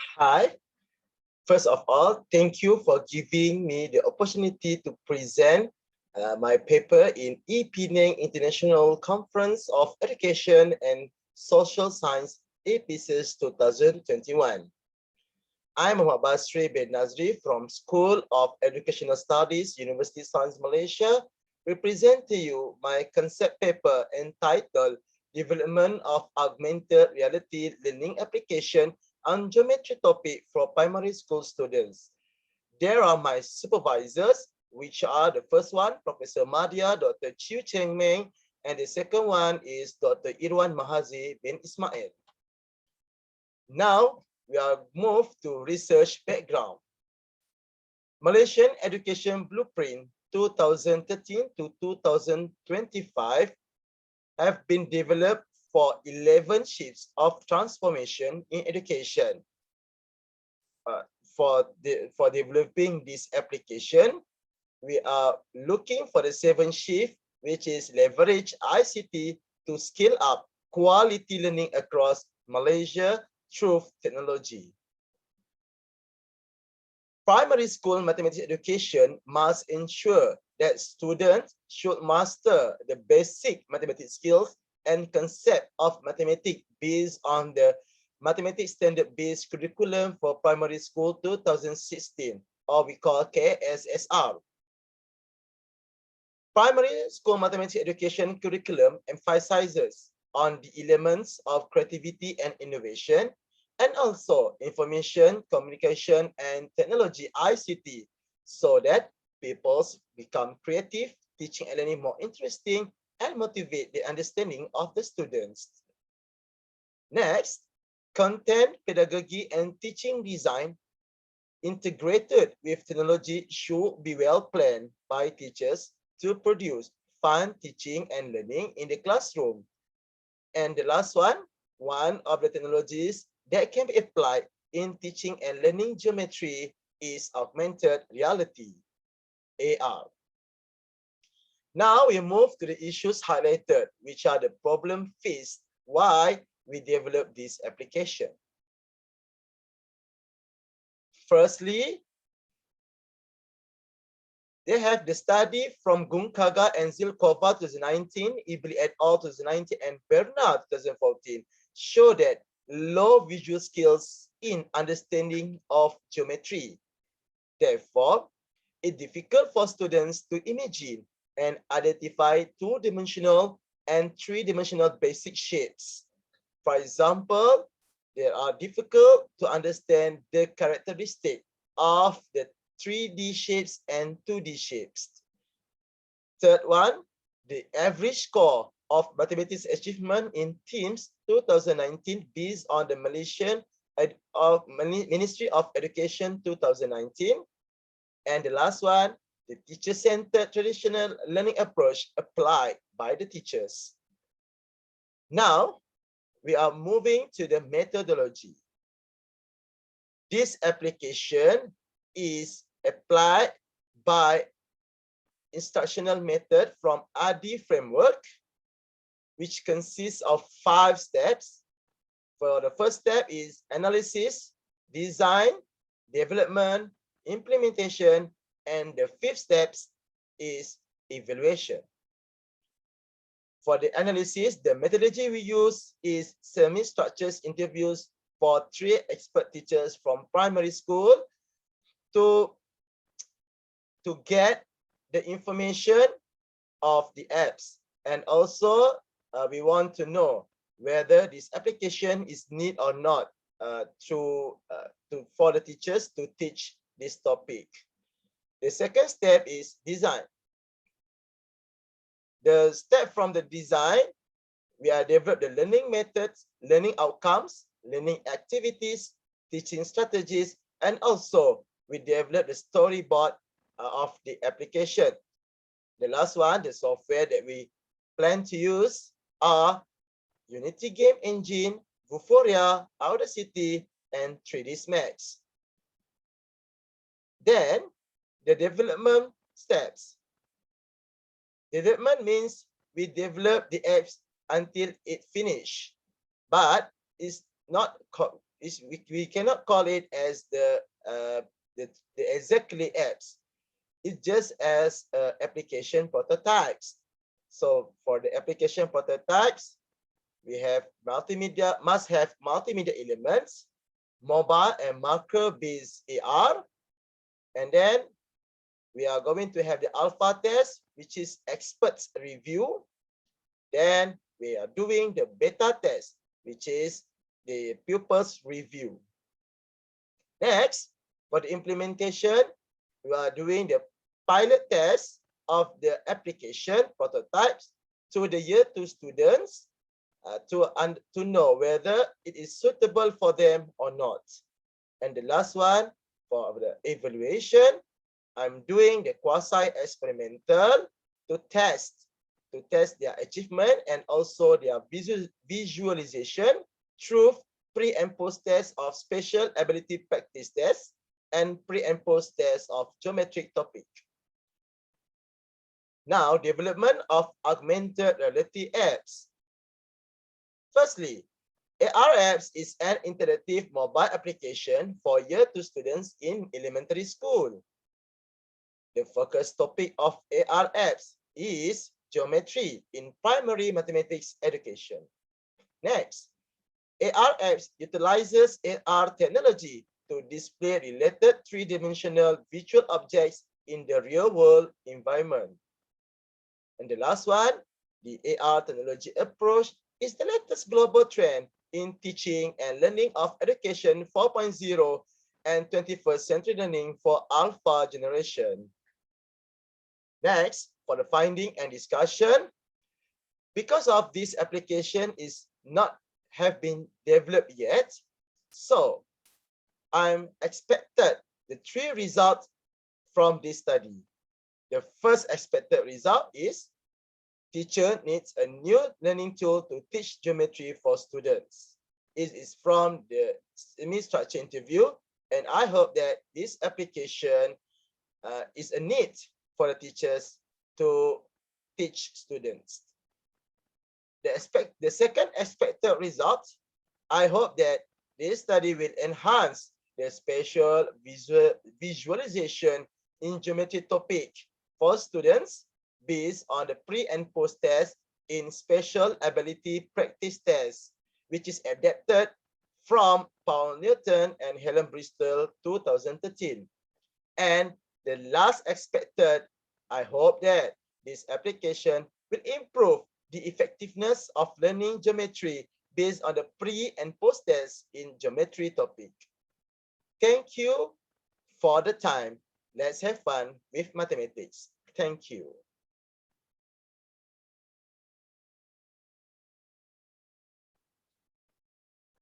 Hi, first of all, thank you for giving me the opportunity to present my paper in e-Penang International Conference of Education and Social Science e-PICESS 2021. I'm Mohamad Basri bin Nadzeri from School of Educational Studies, University of Science Malaysia. We present to you my concept paper entitled Development of Augmented Reality Learning Application on Geometry Topic for Primary School Students. There are my supervisors, which are the first one, Professor Madia, Dr. Chiu Cheng Meng, and the second one is Dr. Irwan Mahazi bin Ismail. Now, we are moved to research background. Malaysian Education Blueprint 2013 to 2025 have been developed for 11 shifts of transformation in education. For developing this application, we are looking for the 7th shift, which is leverage ICT to scale up quality learning across Malaysia through technology. Primary school mathematics education must ensure that students should master the basic mathematics skills and concept of mathematics based on the Mathematics Standard-Based Curriculum for Primary School 2016, or we call KSSR. Primary school mathematics education curriculum emphasizes on the elements of creativity and innovation, and also information, communication, and technology ICT, so that pupils become creative, teaching and learning more interesting, and motivate the understanding of the students. Next, content, pedagogy, and teaching design integrated with technology should be well planned by teachers to produce fun teaching and learning in the classroom. And the last one of the technologies that can be applied in teaching and learning geometry is augmented reality, AR. Now we move to the issues highlighted, which are the problem faced why we developed this application. Firstly, they have the study from Gunkaga and Zilkova 2019, Ibli et al. 2019, and Bernard 2014 show that low visual skills in understanding of geometry. Therefore, it's difficult for students to imagine and identify two-dimensional and three-dimensional basic shapes. For example, they are difficult to understand the characteristic of the 3D shapes and 2D shapes. Third one, the average score of mathematics achievement in TEAMS 2019 based on the Malaysian Ministry of Education 2019. And the last one, the teacher-centered traditional learning approach applied by the teachers. Now, we are moving to the methodology. This application is applied by instructional method from ADI framework, which consists of 5 steps. For the first step is analysis, design, development, implementation, and the 5th step is evaluation. For the analysis, the methodology we use is semi-structured interviews for 3 expert teachers from primary school to get the information of the apps. And also, we want to know whether this application is need or not for the teachers to teach this topic. The second step is design. The step from the design, we are develop the learning methods, learning outcomes, learning activities, teaching strategies, and also we develop the storyboard of the application. The last one, the software that we plan to use are Unity Game Engine, Vuforia, Audacity, and 3ds Max. Then, the development steps. Development means we develop the apps until it finish, but it's not we cannot call it as the exactly apps. It's just as application prototypes. So for the application prototypes, we have multimedia, must have multimedia elements, mobile and marker-based AR, and then we are going to have the alpha test, which is experts review. Then we are doing the beta test, which is the pupils review. Next, for the implementation, we are doing the pilot test of the application prototypes to the year 2 students to know whether it is suitable for them or not. And the last one, for the evaluation, I'm doing the quasi-experimental to test their achievement and also their visualization through pre and post test of spatial ability practice test and pre and post test of geometric topic. Now, development of augmented reality apps. Firstly, AR apps is an interactive mobile application for year 2 students in elementary school. The focus topic of AR apps is geometry in primary mathematics education. Next, AR apps utilizes AR technology to display related three-dimensional visual objects in the real-world environment. And the last one, the AR technology approach is the latest global trend in teaching and learning of education 4.0 and 21st century learning for alpha generation. Next, for the finding and discussion, because of this application is not have been developed yet, so I'm expected the 3 results from this study. The first expected result is teacher needs a new learning tool to teach geometry for students. It is from the semi-structured interview, and I hope that this application is a need for the teachers to teach students. The second expected result, I hope that this study will enhance the spatial visualization in geometry topic for students based on the pre and post test in spatial ability practice test, which is adapted from Paul Newton and Helen Bristol 2013. And the last expected, I hope that this application will improve the effectiveness of learning geometry based on the pre and post test in geometry topic. Thank you for the time. Let's have fun with mathematics. Thank you.